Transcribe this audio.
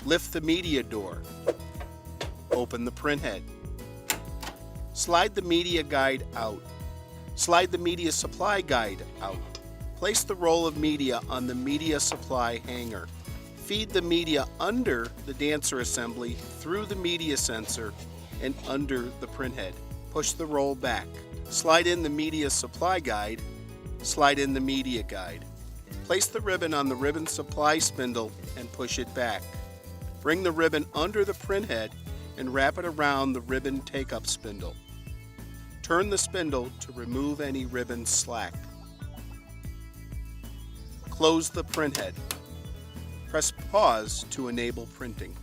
Lift the media door. Open the printhead. Slide the media guide out. Slide the media supply guide out. Place the roll of media on the media supply hanger. Feed the media under the dancer assembly through the media sensor and under the printhead. Push the roll back. Slide in the media supply guide. Slide in the media guide. Place the ribbon on the ribbon supply spindle and push it back. Bring the ribbon under the printhead and wrap it around the ribbon take-up spindle. Turn the spindle to remove any ribbon slack. Close the printhead. Press pause to enable printing.